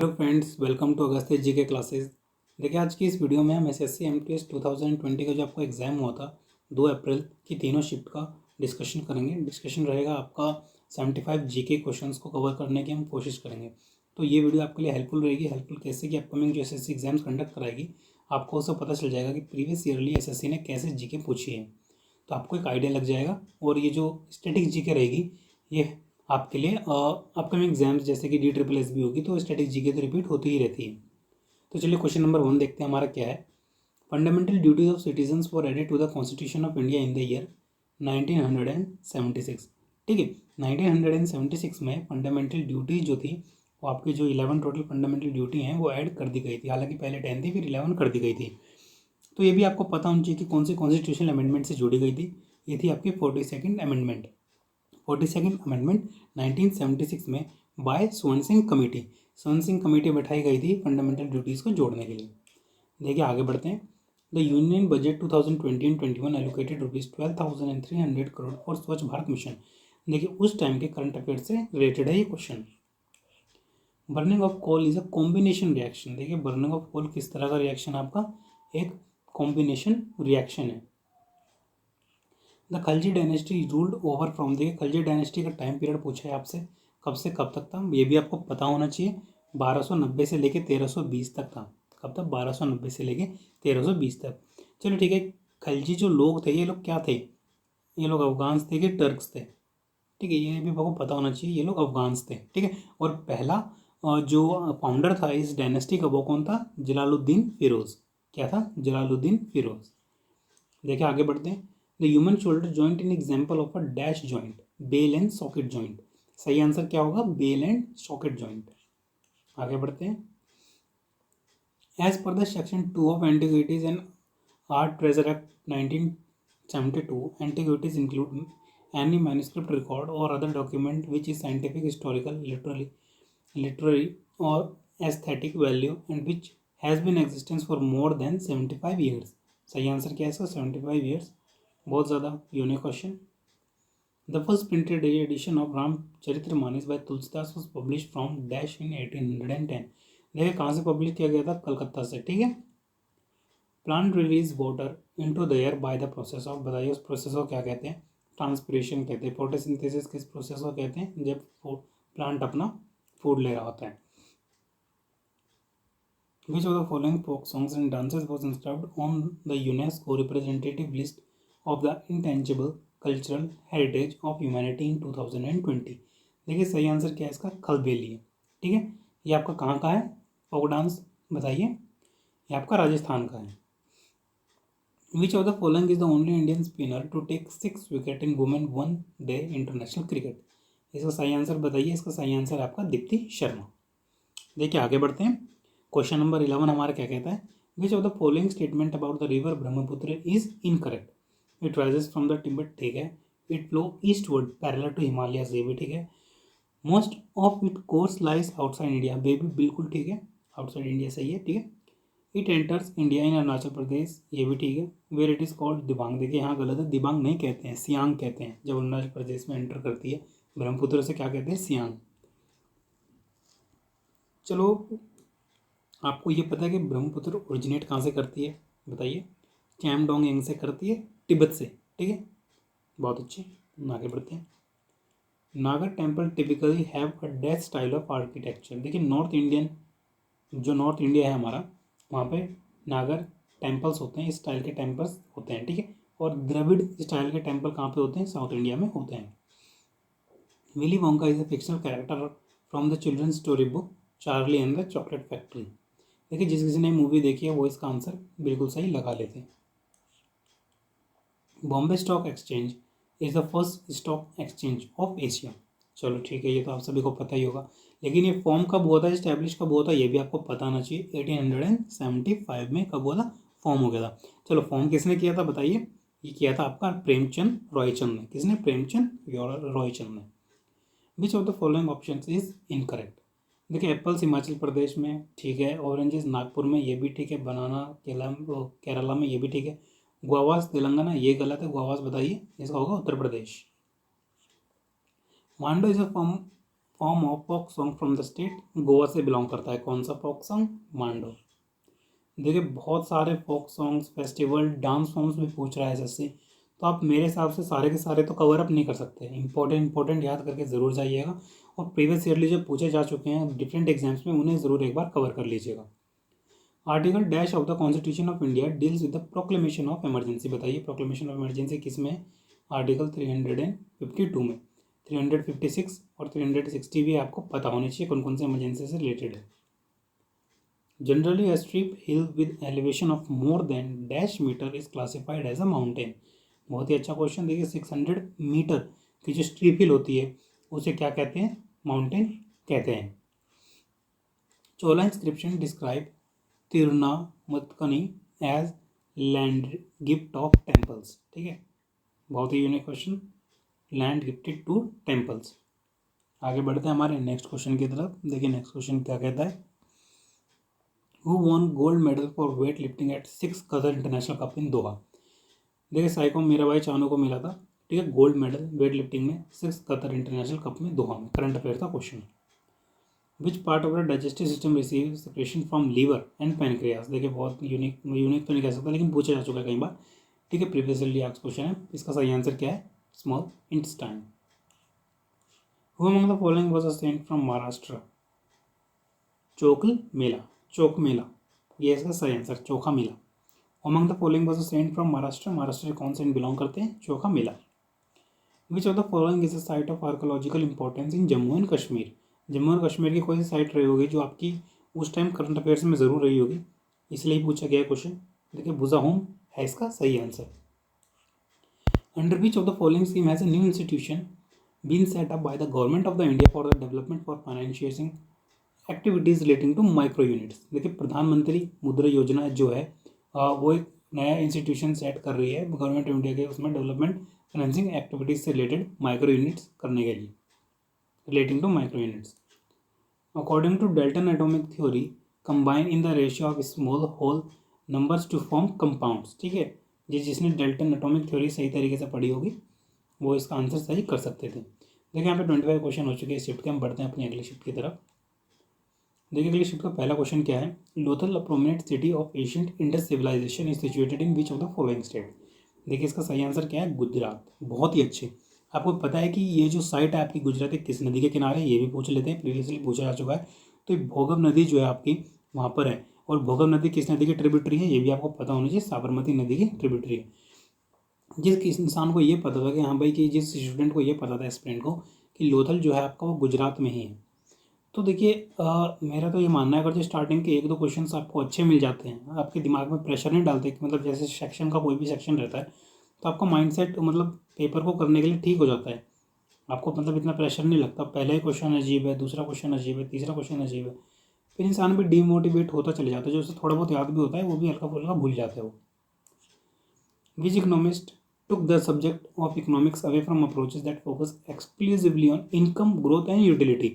Hello friends, welcome to Agastya ji के classes. देखिए, आज की इस वीडियो में हम एसएससी एमटीएस 2020 का जो आपका एग्ज़ाम हुआ था 2 अप्रैल की तीनों शिफ्ट का डिस्कशन करेंगे। डिस्कशन रहेगा आपका 75 जीके क्वेश्चंस को कवर करने की हम कोशिश करेंगे। तो ये वीडियो आपके लिए हेल्पफुल रहेगी। हेल्पफुल कैसे कि अपकमिंग जो एसएससी एग्जाम्स कंडक्ट कराएगी आपको उससे पता चल जाएगा कि प्रीवियस ईयरली एसएससी ने कैसे जीके पूछी है, तो आपको एक आइडिया लग जाएगा। और ये जो स्टैटिक जीके रहेगी ये आपके लिए अपकमिंग एग्जाम्स जैसे कि DSSS भी होगी तो स्टैटिक जीके तो रिपीट होती ही रहती है। तो चलिए क्वेश्चन नंबर 1 देखते हैं हमारा क्या है। Fundamental duties of citizens for added to the constitution of India in the year 1976। ठीक है, 1976 में फंडामेंटल ड्यूटीज जो थी वो आपकी जो 11 टोटल फंडामेंटल ड्यूटी हैं वो ऐड कर दी गई थी। हालांकि पहले 10 थी, फिर 11 कर दी गई थी। तो ये भी आपको पता होना चाहिए कि कौन सी कॉन्स्टिट्यूशनल अमेंडमेंट से जोड़ी गई थी। ये थी आपकी 42nd अमेंडमेंट। 42nd अमेंडमेंट 1976 में बाय स्वर्ण सिंह कमेटी। स्वर्ण सिंह कमेटी बैठाई गई थी फंडामेंटल ड्यूटीज़ को जोड़ने के लिए। देखिए आगे बढ़ते हैं। The union budget 2020 and 21 allocated ₹12,300 crore for स्वच्छ भारत मिशन। देखिए उस टाइम के करंट अफेयर से रिलेटेड है ये question. Burning of coal is a combination reaction. देखिए बर्निंग ऑफ कोल किस तरह का रिएक्शन आपका एक कॉम्बिनेशन रिएक्शन है। The Khalji dynasty ruled over from. देखिए खलजी डायनेस्टी का टाइम पीरियड पूछा है आपसे, कब से कब तक था, ये भी आपको पता होना चाहिए। 1290 से लेके 1320 तक था। कब तक? 1290 से लेके 1320 तक। चलो ठीक है। खलजी जो लोग थे ये लोग क्या थे? ये लोग अफगान्स थे कि टर्क्स थे? ठीक है, ये भी आपको पता होना चाहिए। ये लोग अफगान्स थे। ठीक है, और पहला जो फाउंडर था इस डायनेस्टी का वो कौन था? जलालुद्दीन फिरोज। क्या था? जलालुद्दीन फिरोज। देखिए आगे बढ़ते हैं। The human shoulder joint in example of a dash joint, ball and socket joint. सही आंसर क्या होगा? Ball and socket joint. आगे बढ़ते हैं। As per the section 2 of antiquities and art treasure act 1972, antiquities include any manuscript record और other document which is scientific, historical, literary or aesthetic value and which has been in existence for more than 75 years। सही answer क्या है इसका? 75 years। बहुत ज़्यादा unique question. The first printed edition of Ramcharitmanas by Tulsidas was publish from dash in 1810। देखिए कहाँ से publish किया गया था? कलकत्ता से। ठीक है। Plant release water into the air by the process of. बताइए उस प्रोसेस को क्या कहते हैं? ट्रांसपिरेशन कहते हैं। फोटोसिंथेसिस किस प्रोसेस को कहते हैं? जब प्लांट अपना फूड ले रहा होता है। Which of the following folk songs and dances was inscribed on the UNESCO representative list of the intangible cultural heritage of humanity in 2020? देखिए सही आंसर क्या है इसका? खलबेली है। ठीक है, ये आपका कहाँ का है फोक डांस? बताइए। ये आपका राजस्थान का है। Which of the following is the only Indian spinner to take 6 wicket in women one day international cricket? इसका सही आंसर बताइए। इसका सही आंसर आपका दीप्ति शर्मा। देखिए आगे बढ़ते हैं। क्वेश्चन नंबर 11 हमारा क्या कहता है? Which of the following statement about the river Brahmaputra is incorrect? It rises from the Tibet. ठीक है। It flow eastward parallel to Himalayas. ये भी ठीक है। Most of it course lies outside India. ये भी बिल्कुल ठीक है, आउटसाइड इंडिया सही है। ठीक है। It enters India in Arunachal Pradesh. ये भी ठीक है। Where it is called Dibang. देखिए यहाँ गलत है, दिबांग नहीं कहते हैं, सियांग कहते हैं। जब अरुणाचल प्रदेश में एंटर करती है ब्रह्मपुत्र से क्या कहते हैं? सियांग। चलो आपको ये पता है कि ब्रह्मपुत्र ओरिजिनेट कहाँ से करती है? बताइए। चैमडोंग से करती है, तिब्बत से। ठीक है, बहुत अच्छे। आगे बढ़ते हैं। नागर temple typically have a dash style of architecture. देखिए नॉर्थ इंडियन जो नॉर्थ इंडिया है हमारा, वहाँ पे नागर टेम्पल्स होते हैं, इस स्टाइल के टेम्पल्स होते हैं। ठीक है, और द्रविड़ स्टाइल के टेम्पल कहाँ पे होते हैं? साउथ इंडिया में होते हैं। Willy Wonka is a fictional character from the children story book Charlie and the chocolate factory. देखिए जिस किसी ने मूवी देखी है वो इसका आंसर बिल्कुल सही लगा लेते हैं। Bombay stock exchange is the first stock exchange of Asia. चलो ठीक है, ये तो आप सभी को पता ही होगा। लेकिन ये फॉर्म कब हुआ था, इस्टेब्लिश कब हुआ था, ये भी आपको पता होना चाहिए। 1875 में कब हुआ था? फॉर्म हो गया था। चलो फॉर्म किसने किया था बताइए? ये किया था आपका प्रेमचंद रॉयचंद ने। किसने? प्रेमचंद रॉयचंद ने। विच of the following option is incorrect? देखिए एप्पल्स हिमाचल प्रदेश में ठीक है, ऑरेंजेस नागपुर में, ये भी ठीक है, बनाना केरला में, ये भी ठीक है, गुआवास तेलंगाना, ये गलत है। गुआवास बताइए, इसका होगा Uttar Pradesh. Mando is a form of folk song from the state? Goa से बिलोंग करता है। कौन सा फोक सॉन्ग? मांडो। देखिए बहुत सारे folk songs, festival, dance forms भी पूछ रहा है एसएससी, तो आप मेरे हिसाब से सारे के सारे तो कवर अप नहीं कर सकते। इंपॉर्टेंट याद करके ज़रूर जाइएगा, और प्रीवियस ईयरली जो पूछे जा चुके हैं डिफरेंट एग्जाम्स में उन्हें ज़रूर एक बार कवर कर लीजिएगा। Article dash of the constitution of India deals with the proclamation of emergency. बताइए प्रोक्लेमेशन ऑफ इमरजेंसी किस में? आर्टिकल 352 में। 356 और 360 भी आपको पता होने चाहिए कौन कौन से इमरजेंसी से रिलेटेड है। Generally a steep hill with elevation of more than dash meter is classified as a mountain। बहुत ही अच्छा क्वेश्चन। देखिए 600 मीटर की जो स्ट्रीप हिल होती है उसे क्या कहते हैं? माउंटेन कहते हैं। Chola inscription describe tirunamattukkani as land gift of temples. ठीक है, बहुत ही unique question, land gifted to temples. आगे बढ़ते हैं हमारे नेक्स्ट क्वेश्चन की तरफ। देखिए नेक्स्ट क्वेश्चन क्या कहता है? Who won gold medal for weight lifting at 6 Qatar international cup in Doha? देखिए साइको मीराबाई चानू को मिला था, ठीक है, गोल्ड मेडल वेट लिफ्टिंग में 6 कतर इंटरनेशनल कप में दोहा में। करंट अफेयर का question. Which part of the digestive system receive secretion from liver and pancreas? देखिए बहुत यूनिक तो नहीं कह सकता लेकिन पूछा जा चुका है कई बार, ठीक है, प्रीवियसली आस्क्ड क्वेश्चन है। इसका सही आंसर क्या है? Small intestine. Who among the following was a saint from Maharashtra? Chokhamela, Chokhamela, ये इसका सही answer, Chokhamela. Among the following was a saint from Maharashtra? Maharashtra से कौन सेंट बिलोंग करते हैं? Chokhamela. Which of the following is a site of archaeological importance in Jammu and Kashmir? Jammu and Kashmir की कोई सी site रही होगी जो आपकी उस टाइम करंट अफेयर्स में ज़रूर रही होगी, इसलिए पूछा गया क्वेश्चन। देखिए बुज़ाहोम है इसका सही answer. Under which of the following scheme has a new institution been set up by the government of the India for the development for financing activities relating to micro units? देखिए प्रधानमंत्री मुद्रा योजना जो है वो एक नया इंस्टीट्यूशन सेट कर रही है गवर्नमेंट ऑफ इंडिया के, उसमें डेवलपमेंट फाइनेंसिंग एक्टिविटीज़ से रिलेटेड माइक्रो यूनिट्स करने के लिए, relating to micro units. According to Dalton atomic theory combine in the ratio of small whole numbers to form compounds. ठीक है, जिसने डेल्टन एटॉमिक थ्योरी सही तरीके से पढ़ी होगी वो इसका आंसर सही कर सकते थे। देखिए यहाँ पे 25 क्वेश्चन हो चुके हैं शिफ्ट के। हम बढ़ते हैं अपनी अगली शिफ्ट की तरफ। देखिए अगली शिफ्ट का पहला क्वेश्चन क्या है? Lothal, a prominent city of ancient Indus civilisation, is situated in which of the following state? देखिए इसका सही आंसर क्या है? गुजरात। बहुत ही अच्छे। आपको पता है कि ये जो साइट है आपकी गुजरात किस नदी के किनारे? ये भी पूछ लेते हैं, प्रीवियसली पूछा जा चुका है। तो भोगव नदी जो है आपकी वहाँ पर है, और भोगव नदी किस नदी की ट्रिब्यूटरी है? ये भी आपको पता होना चाहिए, साबरमती नदी की ट्रिब्यूटरी है। जिस इंसान को ये पता था कि हाँ भाई, कि जिस स्टूडेंट को ये पता था, एस्पिरेंट को, कि लोथल जो है आपका वो गुजरात में ही है, तो देखिए मेरा तो ये मानना है अगर जो स्टार्टिंग के 1-2 क्वेश्चन आपको अच्छे मिल जाते हैं, आपके दिमाग में प्रेशर नहीं डालते कि मतलब जैसे सेक्शन का कोई भी सेक्शन रहता है तो आपका माइंडसेट मतलब पेपर को करने के लिए ठीक हो जाता है। आपको मतलब इतना प्रेशर नहीं लगता। पहले ही क्वेश्चन अजीब है, दूसरा क्वेश्चन अजीब है, तीसरा क्वेश्चन अजीब है, फिर इंसान भी डीमोटिवेट होता चले जाता है। जो उसे थोड़ा बहुत याद भी होता है वो भी हल्का फुल्का भूल जाते हैं वो। विच economist took the subject of economics away from approaches that focus exclusively on income, growth and utility,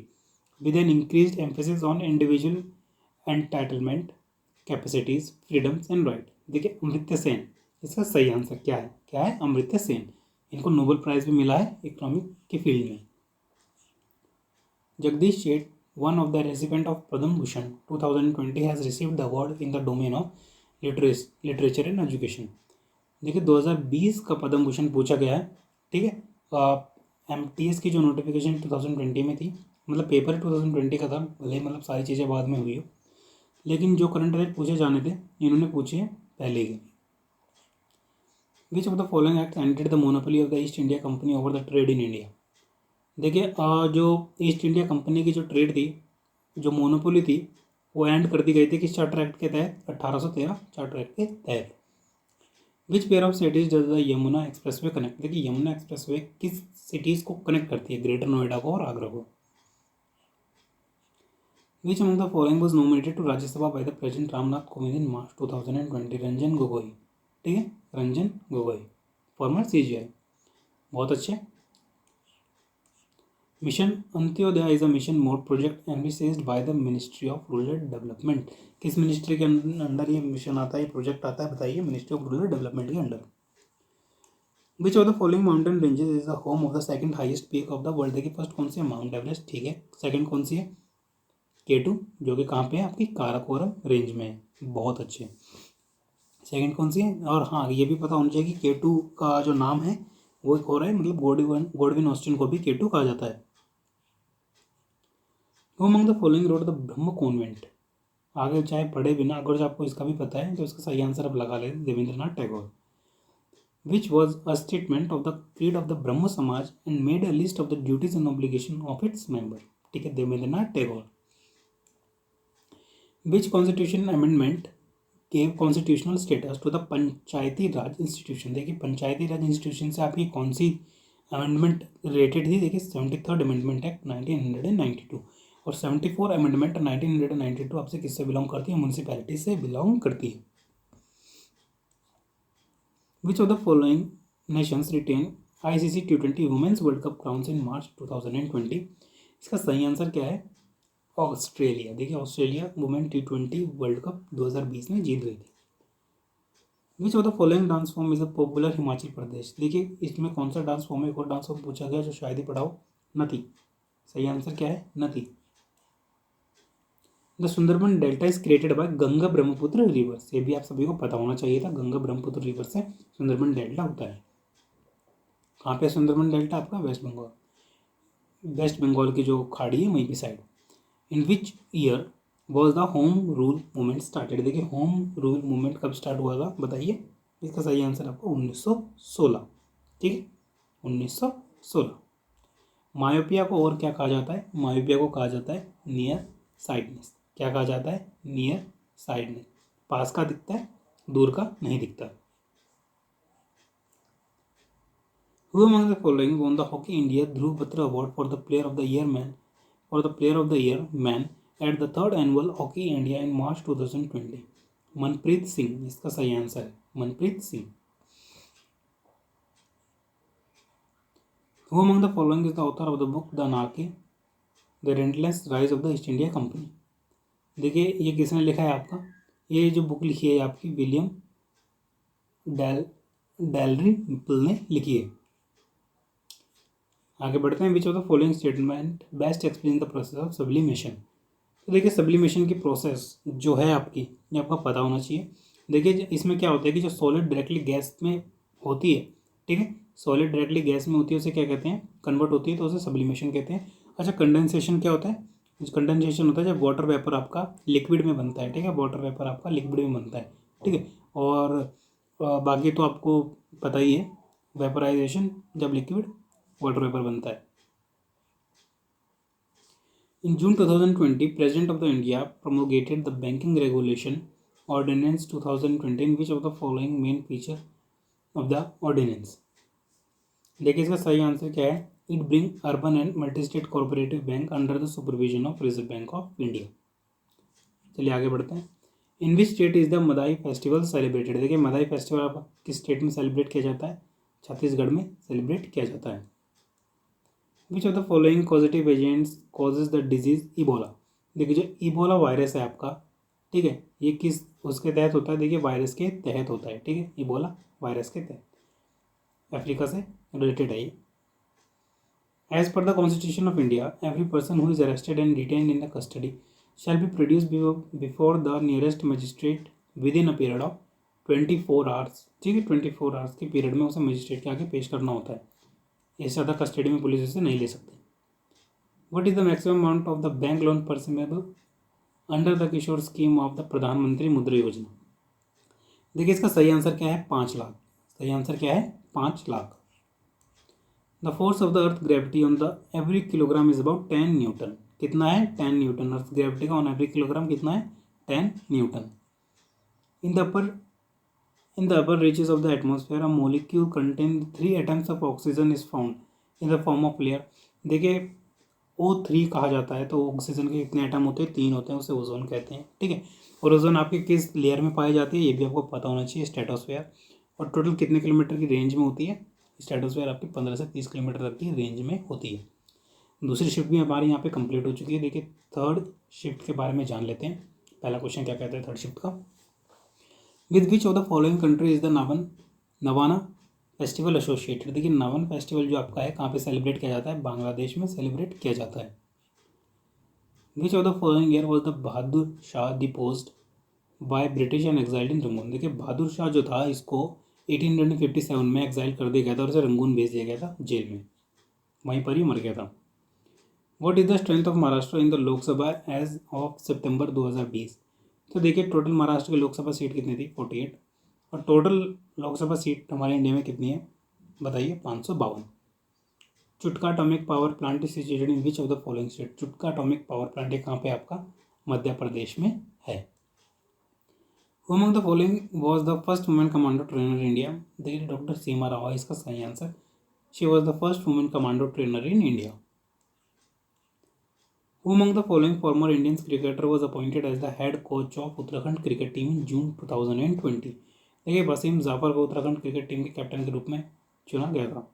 with an increased emphasis on individual entitlement, capacities, freedoms and right? देखिए अमर्त्य सेन, इसका सही आंसर क्या है? क्या है? अमर्त्य सेन। इनको नोबेल प्राइज भी मिला है इकोनॉमिक की फील्ड में। Jagdish Sheth, one of the recipient of Padma Bhushan 2020, has received the award in the domain of literature and education। देखिए 2020 का पद्म भूषण पूछा गया है, ठीक है। MTS की जो नोटिफिकेशन 2020 में थी, मतलब पेपर 2020 का था, भले मतलब सारी चीज़ें बाद में हुई हो, लेकिन जो करंट अफेयर पूछे जाने थे इन्होंने पूछे हैं पहले के। विच of the following act ended the monopoly of the east India company over the trade in India? देखिए जो ईस्ट इंडिया कंपनी की जो ट्रेड थी, जो मोनोपोली थी, वो एंड कर दी गई थी किस चार्टर एक्ट के तहत? 1813 चार्टर एक्ट के तहत। Which pair of cities does the Yamuna expressway connect? देखिए यमुना एक्सप्रेसवे किस सिटीज़ को कनेक्ट करती है? ग्रेटर नोएडा को और आगरा को। Which among the following was nominated to Rajya Sabha by the president Ramnath Kovind in March 2020? Ranjan Gogoi, ठीक है, रंजन गोगोई, फॉर्मर CGI। बहुत अच्छे। Mission Antyodaya is a mission mode project envisaged by the ministry of rural development. किस मिनिस्ट्री के अंडर ये मिशन आता है, ये प्रोजेक्ट आता है? बताइए। मिनिस्ट्री ऑफ रूरल डेवलपमेंट के under. Which of the following mountain ranges is the home of the second highest peak of the world. देखिए फर्स्ट कौन सी है, माउंट एवरेस्ट, ठीक है। सेकंड कौन सी है, K2, जो कि कहाँ पे है, आपकी काराकोरम रेंज में है। बहुत अच्छे। सेकंड कौन सी है, और हाँ ये भी पता होना चाहिए कि K2 का जो नाम है वो एक हो रहा है, मतलब गॉडविन ऑस्टिन को भी K2 कहा जाता है। Who among the following road the Brahma convent. आगे चाहे पढ़े बिना, अगर आपको इसका भी पता है तो इसका सही आंसर आप लगा लें, Debendranath Tagore. Which was a statement of the creed of the Brahmo Samaj and made a list of the duties and obligation of its member। ठीक है, Devendranath Tagore. Which constitution amendment gave constitutional status to the panchayati raj institution. देखिए panchayati raj institution से आपकी कौन सी amendment related थी, देखिए 73rd amendment act 1992 और 74 amendment 1992 आपसे किससे बिलोंग करती है, म्यूनसिपैलिटी से बिलोंग करती है। Which of the following nations retain ICC T20 women's world cup crowns in March 2020। इसका सही आंसर क्या है, ऑस्ट्रेलिया। देखिए Australia women T20 world cup 2020 में जीत गई थी। Which of the following dance form is a popular Himachal Pradesh. देखिए इसमें कौन सा डांस फॉर्म है, एक और डांस फॉर्म पूछा गया जो शायद ही पढ़ाओ, नथी। सही आंसर क्या है, नथी। The Sundarban delta is created by Ganga Brahmaputra reverse. ये भी आप सभी को पता होना चाहिए था, गंगा ब्रह्मपुत्र रिवर से सुंदरबन डेल्टा होता है। कहाँ पे सुंदरबन डेल्टा आपका, वेस्ट बंगाल, वेस्ट बंगाल की जो खाड़ी है वहीं की side. In which year was the home rule movement started. देखिए होम रूल मूवमेंट कब स्टार्ट हुआ था बताइए। इसका सही आंसर आपको 1916, ठीक है 1916। मायोपिया को और क्या कहा जाता है, मायोपिया को कहा जाता है नियर साइडनेस। क्या कहा जाता है, नियर साइडनेस, पास का दिखता है दूर का नहीं दिखता। Who among the following won the Hockey India Dhruv Batra Award for the Player of the Year man at the third annual Hockey India in March 2020? Manpreet Singh इसका सही आंसर है, Manpreet Singh. Who among the following is the author of the book The Anarchy, The Relentless Rise of the East India Company? देखिए ये किसने लिखा है आपका, ये जो बुक लिखी है आपकी विलियम डैलरिम्पल ने लिखी है। आगे बढ़ते हैं। विच of the following statement best explain the process of sublimation. तो देखिए सब्लिमेशन की प्रोसेस जो है आपकी, ये आपको पता होना चाहिए। देखिए इसमें क्या होता है कि जो सॉलिड डायरेक्टली गैस में होती है, ठीक है, सॉलिड डायरेक्टली गैस में होती है उसे क्या कहते हैं, कन्वर्ट होती है तो उसे सब्लिमेशन कहते हैं। अच्छा कंडेंसेशन क्या होता है, कंडेंसेशन होता है जब वाटर वेपर आपका लिक्विड में बनता है, ठीक है, वाटर वेपर आपका लिक्विड में बनता है, ठीक है। और बाकी तो आपको पता ही है, वेपराइजेशन जब लिक्विड वाटर वेपर बनता है। In June 2020, President of the India promulgated the Banking Regulation Ordinance 2020 in which of the following main feature of the ordinance। देखिए इसका सही आंसर क्या है, it bring urban and multi state cooperative bank under the supervision of reserve bank of India. चलिए आगे बढ़ते हैं। In which state is the Madai festival celebrated. देखिए मदाई फेस्टिवल आप किस स्टेट में सेलिब्रेट किया जाता है, छत्तीसगढ़ में सेलिब्रेट किया जाता है। Which of the following positive agents causes the disease Ebola. देखिए जो इबोला वायरस है आपका, ठीक है, ये किस उसके तहत होता है, देखिए वायरस के तहत होता है, ठीक है, इबोला वायरस के तहत, अफ्रीका से रिलेटेड है ये। As per the constitution of India every person who is arrested and detained in the custody shall be produce before the nearest magistrate within a period of 24 hours. ठीक है 24 hours के period में उसे magistrate के आगे पेश करना होता है, इससे ज़्यादा कस्टडी में पुलिस उसे नहीं ले सकती। What is the maximum amount of the bank loan permissible under the Kishore scheme of the Pradhan Mantri Mudra योजना। देखिए इसका सही आंसर क्या है, 5 लाख। सही आंसर क्या है, 5 lakh. The force of the earth gravity on the every kilogram is about 10 Newton. कितना है, 10 न्यूटन। अर्थ ग्रेविटी का ऑन एवरी किलोग्राम कितना है, 10 Newton. In the upper reaches of the atmosphere, a molecule containing 3 atoms of oxygen is found in the form of layer। देखिए O3 कहा जाता है, तो ऑक्सीजन के कितने एटम होते हैं, 3 होते हैं, उसे ओजोन कहते हैं, ठीक है। और ओजोन आपके किस लेयर में पाई जाती है ये भी आपको पता होना चाहिए, स्ट्रेटोस्फेयर। और टोटल कितने किलोमीटर की रेंज में होती है, स्ट्रेटोस्फेयर आपकी 15 से 30 किलोमीटर तक की रेंज में होती है। दूसरी शिफ्ट भी हमारी यहाँ पे कंप्लीट हो चुकी है। देखिए थर्ड शिफ्ट के बारे में जान लेते हैं। पहला क्वेश्चन क्या कहता है थर्ड शिफ्ट का, with which of the following country is the नवाना फेस्टिवल एसोसिएटेड, देखिए नवन फेस्टिवल जो आपका है कहाँ पे सेलिब्रेट किया जाता है, बांग्लादेश में सेलिब्रेट किया जाता है। Which of the following year was the Bahadur Shah deposed by British and exiled in Rangoon, देखिए बहादुर शाह जो था इसको 1857 में एक्साइल कर दिया गया था और उसे रंगून भेज दिया गया था जेल में, वहीं पर ही मर गया था। What is the strength of Maharashtra in the Lok Sabha as of September 2020, तो देखिए टोटल महाराष्ट्र की लोकसभा सीट कितनी थी 48, और टोटल लोकसभा सीट हमारे इंडिया में कितनी है बताइए 552। Chutka atomic power plant is situated in which of the following state, Chutka atomic power plant है कहाँ पे आपका मध्य प्रदेश में है। Who among the following was the first woman commando trainer in India, देखिए डॉक्टर सीमा राव है इसका सही answer, she was the first women commando trainer in India. Who among the following former Indian cricketer was appointed as the head coach of Uttarakhand cricket team in June 2020, देखिए वसीम जाफर को Uttarakhand cricket team के captain के रूप में चुना गया था,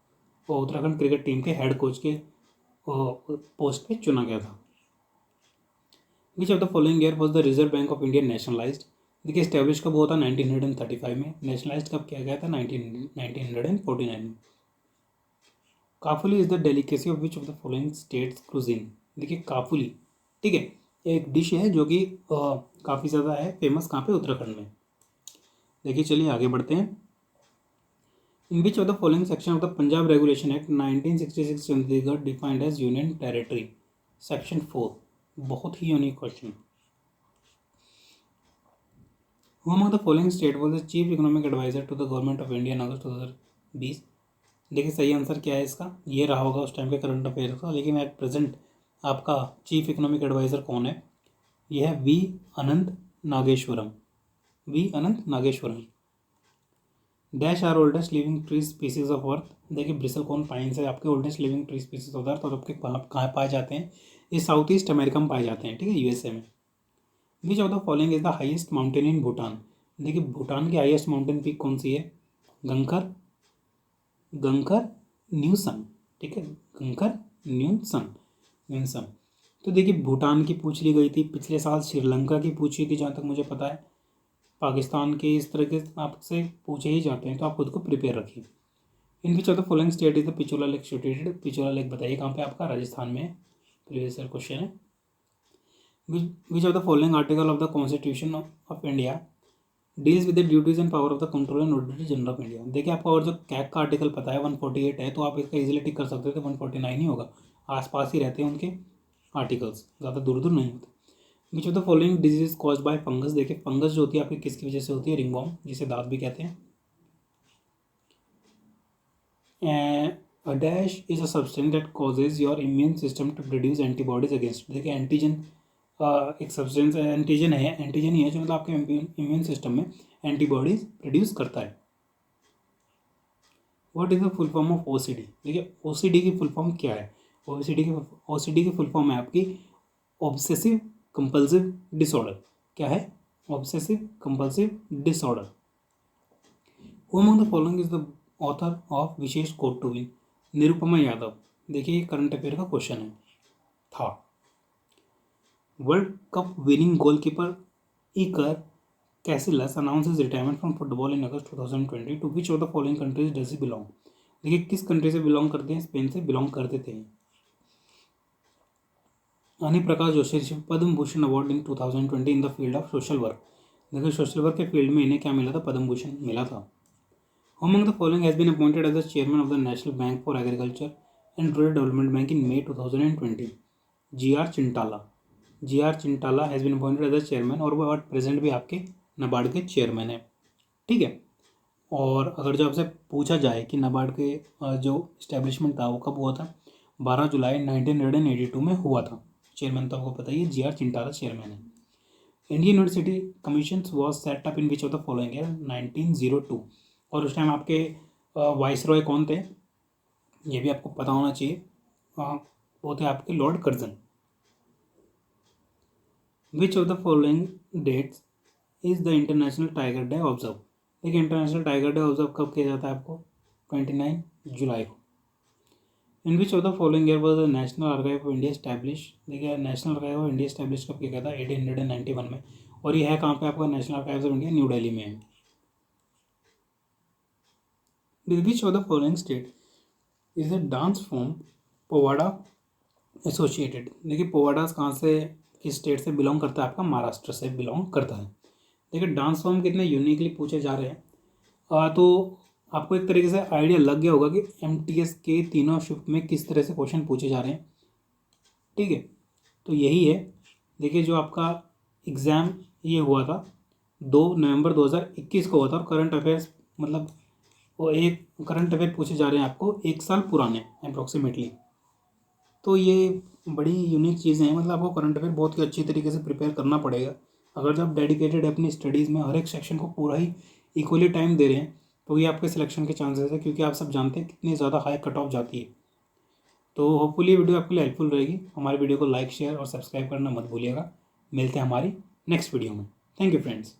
वो उत्तराखंड क्रिकेट टीम के हेड कोच के पोस्ट पे चुना गया था। विच of the following year was the reserve bank of India nationalised, देखिए स्टैब्लिश कब हुआ था 1935 में, नेशनलाइज कब किया गया था 1949 में। Kafuli is the delicacy of which of the following states cuisine, देखिए काफुली ठीक है एक डिश है जो कि काफ़ी ज़्यादा है फेमस कहाँ पे उत्तराखंड में। देखिए चलिए आगे बढ़ते हैं। In which of the following section of the Punjab regulation act 1966 Chandigarh defined as union territory, section 4, बहुत ही unique question. Who among the following state was the chief economic adviser to the government of India in August 2020, देखिए सही answer क्या है इसका, ये रहा होगा उस टाइम पे करंट अफेयर का, लेकिन एट प्रेजेंट आपका चीफ इकोनॉमिक एडवाइजर कौन है, यह है V Anantha Nageswaran, V Anantha Nageswaran. Dash are oldest living tree species of earth, देखिए ब्रिसल कौन पाइन्स है आपके oldest living tree species of earth, और आपके कहाँ पाए जाते हैं, ये साउथ ईस्ट अमेरिका में पाए जाते हैं, ठीक है यूएसए में। विच of the following is the highest mountain in Bhutan, देखिए भूटान की हाईएस्ट माउंटेन पीक कौन सी है, गंगखर, गंगखर न्यूसन, ठीक है गंगखर न्यूसन। तो देखिए भूटान की पूछ ली गई थी, पिछले साल श्रीलंका की पूछी थी जहाँ तक मुझे पता है, पाकिस्तान के इस तरह के आपसे पूछे ही जाते हैं, तो आप खुद को प्रिपेयर रखिए। In which of the following state is the Pichola lake situated, Pichola lake बताइए कहाँ पे आपका, राजस्थान में, प्रीवियस ईयर क्वेश्चन है। Which of the following article of the constitution of India deals with the duties and power of the controller and auditor general of India, देखिए आपको और जो कैग का आर्टिकल पता है 148 है, तो आप इसका इजीली टिक कर सकते थे, 149 ही होगा, आसपास ही रहते हैं उनके आर्टिकल्स, ज़्यादा दूर दूर नहीं होते। विच of the following disease cause by fungus, देखिए फंगस जो होती है आपकी किसकी वजह से होती है, रिंगवॉर्म, जिसे दांत भी कहते हैं। A dash is a substance that causes your immune system to produce antibodies against, देखिए एंटीजन एक सब्सटेंस एंटीजन है, एंटीजन ही है जो मतलब आपके इम्यून सिस्टम में एंटीबॉडीज प्रोड्यूस करता है। What is the full form of OCD, देखिए ओसीडी की फुल फॉर्म क्या है, ओसीडी की फुल फॉर्म है आपकी ऑब्सेसिव कंपल्सिव डिसऑर्डर, क्या है obsessive compulsive disorder. Who among the following is the author of Vishesh code to win, Nirupama Yadav, देखिए ये करंट अफेयर का क्वेश्चन है था। World cup winning goalkeeper Iker Casillas announces retirement from football in August 2020 to which of the following countries does he belong, देखिए किस country से belong करते हैं, स्पेन से बिलोंग करते थे। Anil Prakash Joshi receive Padma Bhushan award in 2020 in the field of social work, देखिए social work के फील्ड में इन्हें क्या मिला था, पद्म भूषण मिला था। Among the following has been appointed as the chairman of the National Bank for Agriculture and Rural Development Bank in May 2020, G.R. Chintala, G.R. Chintala has been appointed as the chairman, और वो प्रेजेंट भी आपके नबार्ड के चेयरमैन है, ठीक है। और अगर जो आपसे पूछा जाए कि नबार्ड के जो इस्टेब्लिशमेंट था वो कब हुआ था, 12 जुलाई 1982 में हुआ था, चेयरमैन तो आपको पता ही है G.R. चिंटाला चेयरमैन है। Indian university commission was set up in which of the following year, 1902, और उस टाइम आपके वाइस रॉय कौन थे, ये भी आपको पता होना चाहिए, वो थे आपके lord Curzon. Which of the following dates is the international tiger day observe, देखिए इंटरनेशनल टाइगर डे ऑब्जर्व कब किया जाता है आपको, 29 जुलाई को। In which of the following year was the national archive of India establish, देखिए national archive of India establish कब किया गया था, 1891 में, और ये है कहाँ पे आपका national archive of India, new Delhi में है। Which of the following state is a dance form powada associated. देखिए पोवाड़ा कहाँ से, किस स्टेट से बिलोंग करता है, आपका महाराष्ट्र से बिलोंग करता है। देखिए डांस फॉर्म कितने यूनिकली पूछे जा रहे हैं। तो आपको एक तरीके से आइडिया लग गया होगा कि MTS के तीनों शिफ्ट में किस तरह से क्वेश्चन पूछे जा रहे हैं। ठीक है, तो यही है। देखिए जो आपका एग्ज़ाम ये हुआ था 2 नवंबर 2021 को हुआ था, और करंट अफेयर्स मतलब वो एक करंट अफेयर पूछे जा रहे हैं आपको 1 साल पुराने अप्रोक्सीमेटली। तो ये बड़ी यूनिक चीज़ें हैं, मतलब आपको करंट अफेयर बहुत ही अच्छी तरीके से प्रिपेयर करना पड़ेगा। अगर जब डेडिकेटेड अपनी स्टडीज़ में हर एक सेक्शन को पूरा ही इक्वली टाइम दे रहे हैं तो ये आपके सिलेक्शन के चांसेस है, क्योंकि आप सब जानते हैं कितनी ज़्यादा हाई कट ऑफ जाती है। तो होपफुली ये वीडियो आपके लिए हेल्पफुल रहेगी। हमारे वीडियो को लाइक, शेयर और सब्सक्राइब करना मत भूलिएगा। मिलते हैं हमारी नेक्स्ट वीडियो में। Thank you friends.